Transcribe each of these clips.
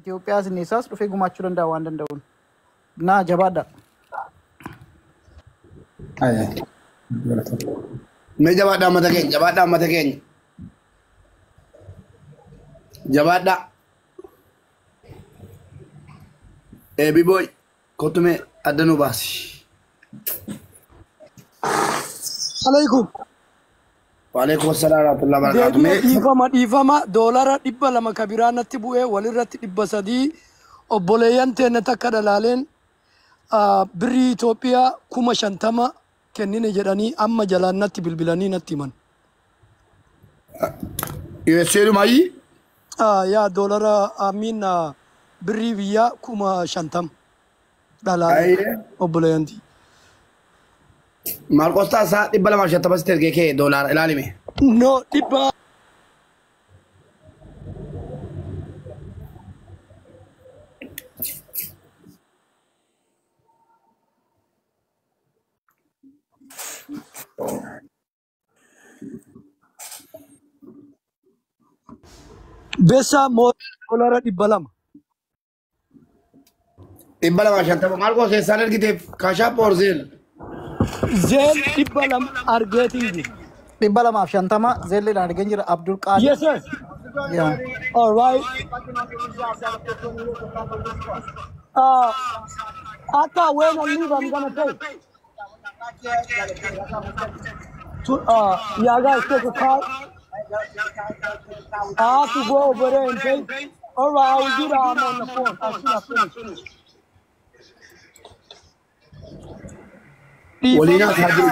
Itoophiyaa sinneessaas dhufee gumaachuu danda'a waan danda'uun. Naa jabaadha. Me jabaadha uummata keenya jabaadha uummata keenya. Jabaadha. Biboy kottume adda nu baasi. Alaikum. Waalaikum assalam warahmatullahi wabarakatuh. Dhiifama doolara 200 kabiraa natti bu'ee walirratti 300 obboleeyyan teenne takka dhalaaleen birrii Itoophiyaa 50,000 kennine jedhanii amma jalaan natti bilbilanii natti himan. Seerumaayii? Yaa doolara amiin birrii biyyaa 50,000 dhalaaleen obboleeyyanti. Maal taasaa 250 ergee kee doolaara ilaalime. No dhibba. Besa dolara 200. 250 maal gosa isaan ergiteef kaashaa poorzeel. Zel 200 argeetii. 250 zeelleen argeen jira Abdul Qaadir. Yes sir. Yeah. All right. Aka when I leave I'm gonna pay. Yeah guys take a call. I have to go over there and pay. All right, I will do that. I'm on the phone. I should have finished. Walina Kadir.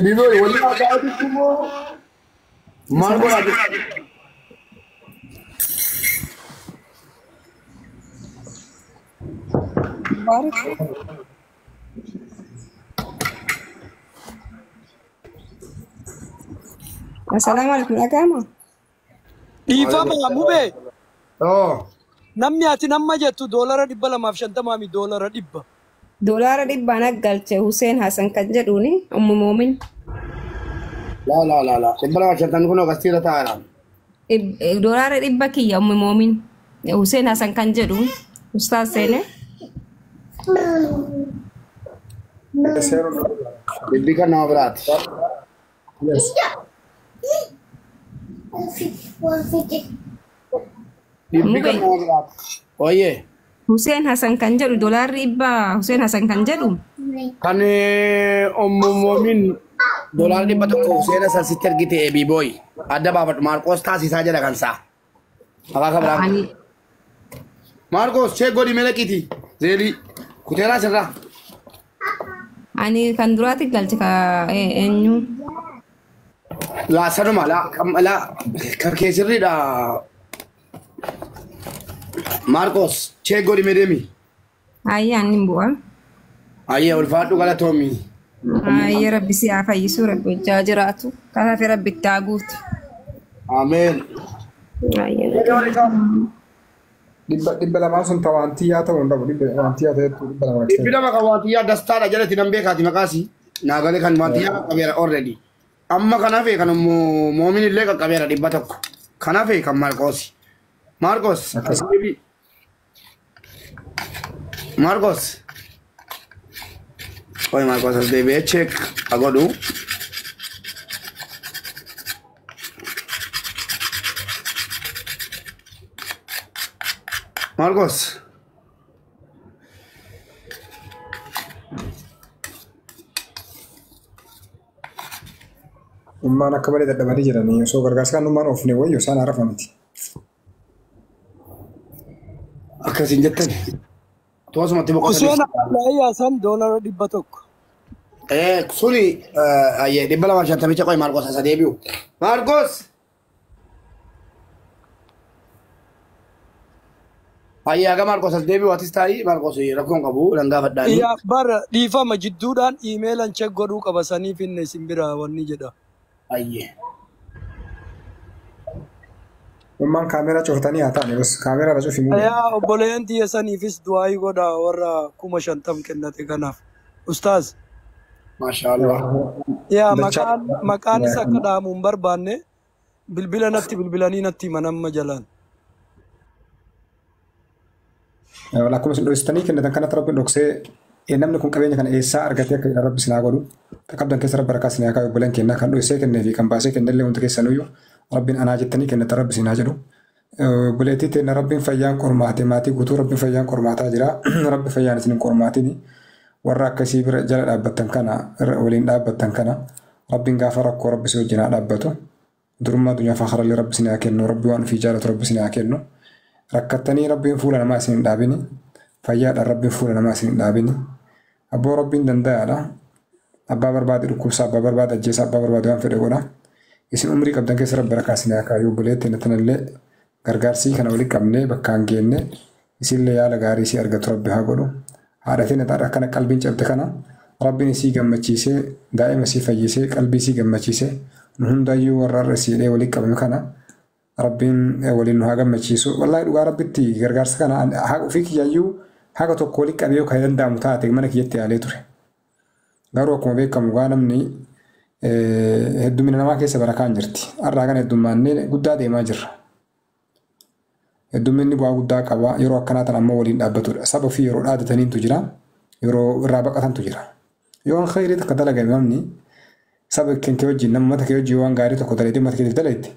Biboy walina Kadir kumo. Margo Kadir. Assalamualaikum agama. Dhiifama mube. Namni ati nama jettu dolara 250 mi dolara 100. Dolara 100 naggalche Hussein Hassan kan jedhuni ummu Moomin. La. 250 kuno gastira taala. Dolara 100 kiyya ummu Moomin. Hussein Hassan kan jedhu Ustaz Sene. Bibika nama berarti. Yes. Bibika nama berarti. Oh iya. Hussein Hassan kan jedhu dolar 100 Hussein Hassan kan jedhu. Kan ummu Moomin dolar 100 tokko Hussein Hassan sitti ergite Biboy. Adda baafadhu Maarqos taasisaa jedha kan isaa. Abaaka biraan. Maarqos chee godhi melekiti. Zeeli kuteeraa sirraa. Ani kan durati galche ka eenyu. La sanuma la kan keessirriidha. Marcos chee godhi medemi. Ayya ani bu'a. Ayya ulfaadhu galatoomi. Ayya rabbi si afayyisu rabbi jaajiraatu. Kanaaf rabbi taaguutu. Amen. Ayya. Dibba lamaan sun tawaantiyaa ta'uu hin dhabu. Tawaantiyaa ta'etu dibba lama rakkisa. Dibbi lama kan waantiyyaa dastaadha jalatti nan beekaati maqaasi. Naagalee kan waantiyyaa qaqqabeera already. Amma kanaaf kan Moomin illee qaqqabeera 100. Kanaaf kan Marcos. Marcos. Oye Marcos as deebi'ee check agodhu. Marcos. Ummaan akka malee dadhabanii jiranii osoo gargaarsa kan ummaan oofne wayyo isaan harafa miti. Akkasiin jettan. Toosumatti boqotanii. Hussein Hassan dolara 100. Suni ayyee 250 qoy Marcos asa deebi'u. Marcos. Ayyee aga Marcos as deebi'u atis taa'ii Marcos rakkoon qabu dangaa fadhaanii. Yaa bara dhiifama jidduudhaan iimeelan check godhuu qabasanii finne simbira wanni jedha. Ayyee. Ummaan kaameraa cufatanii haa ta'ani bas kaameraa irra cufi muude. Yaa obboleeyyan tiyya saniifis du'aayii godha warra 50,000 kennate kanaaf. Ustaaz. Maashaallah. Yaa maqaan isa akka dhaamu hin barbaanne bilbila natti bilbilanii natti manamma jalaan. Akkuma isin dhoksitanii kennitan kanatti rabbiin dhoksee namni kun qabeenya kana eessaa argatee akka jedhan rabbi sinaa godhu qabdan keessa rabbi harkaa sinaa kaa'u obboleen kenna kan dhoksee kennee fi kan baasee kennellee wanti keessanuyyuu rabbiin anaa jettanii kennitan rabbi sinaa jedhu. Buleetii teenna rabbiin fayyaan qormaate maatii guutuu rabbiin fayyaan qormaataa jira rabbi fayyaan isin qormaatiin warra akkasii bira jala dhaabbattan kana waliin dhaabbattan kana rabbiin gaafa rakkoo rabbi si wajjin haa dhaabbatu durummaa addunyaa fakharallee rabbi sinaa kennu rabbi waan ofii jaalatu rabbi sinaa kennu. Rakkattanii rabbiin fuula namaa isin hin dhaabini fayyaadhaan rabbiin fuula namaa isin hin dhaabini abboo rabbiin danda'aadha abbaa barbaade dhukkubsa abbaa barbaade ajjeesa abbaa barbaade waan fedhe godha isin umrii qabdan keessa rabbi harkaa isin haa kaa'u buleetti natanallee gargaarsii kana walitti qabnee bakkaan geenne isinillee yaala gaarii isii argatu rabbi haa godhu haadhatiin akkana qalbiin cabde kana rabbiin isii gammachiisee daa'ima isii fayyisee qalbii isii gammachiisee nu hundaayyuu warra irra isiidhee walitti qabame kana Rabbiin waliin nu haa gammachiisu. Wallaahi dhugaa rabbitti gargaarsa kana ofii kiyyayyuu haga tokko walitti qabee kan danda'amu taate mana kiyyatti yaalee ture. Garuu akkuma beekamu gaa namni heddumina namaa keessa barakaan jirti. Har'aa kana heddummaannee guddaa deemaa jirra. Hedduminni bu'aa guddaa qaba. Yeroo akkanaa tan ammoo waliin dhaabbatudha. Saba ofii yeroo dhaadataniitu jira. Yeroo irraa baqatantu jira. Yoo waan khayrii takka dalagame namni saba kenkee wajjin nama mata kee wajjin waan gaarii tokko dalaitee mata keetiif dalaite.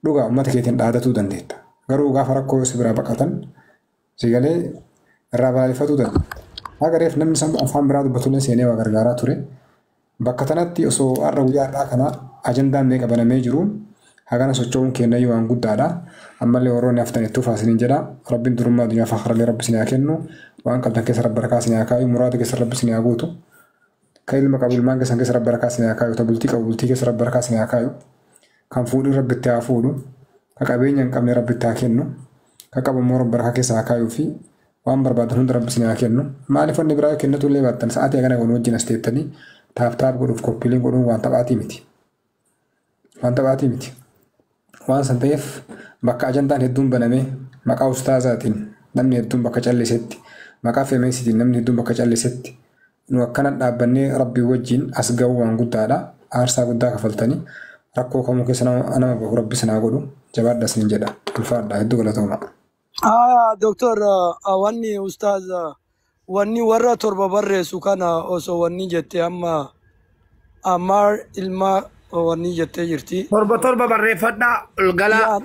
Dhugaa uummata keetiin dhaadatuu dandeetta. Garuu gaafa rakkoo si biraa baqatan si galee irraa balaaleffatuu danda'a. Agareef namni afaan biraa dubbatullee seenee waa gargaaraa ture. Bakka tanatti osoo har'a guyyaa har'aa kana ajandaan meeqa banamee jiru hagana socho'uun kennayyuu waan guddaadha. Ammallee warroonni haftanittuu faasiniin jedha. Rabbiin durummaa addunyaa fakharallee rabbi sinii haa kennu. Waan qabdan keessa rabbi harkaa sinii haa kaayu. Muraada keessa rabbi sinii haa guutu. Kan ilma qabu ilmaan keessan keessa rabbi harkaa sinii haa kaayu. Ta bultii qabu bultii keessa rabbi harkaa sinii haa kaayu. Kan fuudhii rabbitti haa fuudhu, kan qabeenya hin qabne rabbitti haa kennu, kan qabu immoo rabbi harkaa keessa haa kaayuu fi waan barbaadan hunda rabbi sinii haa kennu. Maaliif wanni biraa kennitu illee baattan sa'aatii hagana wal wajjin as teettanii taap godhuuf koppiiliin godhuun waan taphaatii miti. Waan taphaatii miti. Waan san ta'eef bakka ajandaan hedduun banamee maqaa ustaazaatiin namni hedduun bakka callisetti maqaa femeesitiin namni hedduun bakka callisetti nu akkana dhaabbannee rabbii wajjin as ga'uu waan guddaadha. Aarsaa guddaa kafaltanii. Rakkoo kamuu keessa nama bahu rabbi sinaa godhu jabaadha isin jedha ulfaadha hedduu galatooma. Doktor wanni ustaaz wanni warra torba barreessu kana osoo wanni jettee amma ammaar ilmaa wanni jettee jirti. Torba barreeffadhaa galaa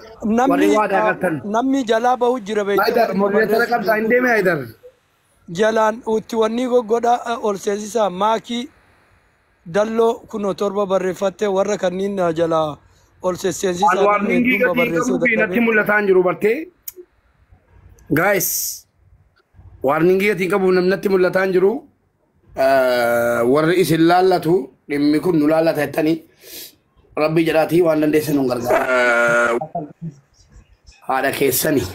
warri waa daagattan. Namni jalaa bahu jira beektaa. Morreessara qabsaa hin deeme Haydar. Jalaan utti wanni godha ol seensisaa maakii. Dalloo kuno torba barreeffattee warra kanniin jalaa ol seensisaa warningii gatii natti mul'ataan jiru bartee guys warningii gatii qabu natti mul'ataan jiru warri isin laallatu dhimmi kun nu laallata jettanii rabbi jedhaatii waan dandeessan nu gargaara haadha keessanii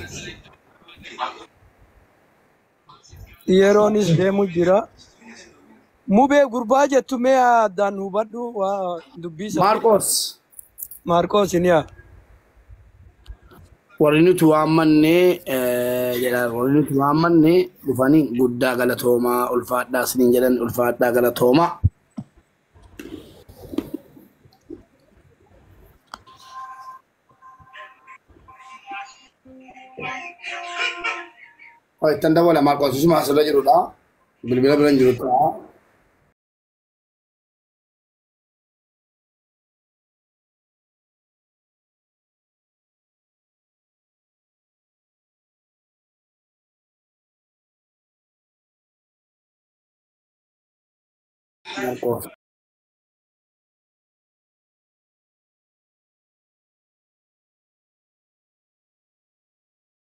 yeroonis deemu jira. Mube gurbaa jettu mee addaan hubadhu waa dubbisa. Maarqos niya. Warri nuti waammannee jedha warri nuti waammannee dhufanii guddaa galatoomaa ulfaadhaa isiniin jedhan ulfaadhaa galatoomaa. Ittan dabala Maarqos isuma asirra jirudha. Bilbila biran jirudha. Marcos.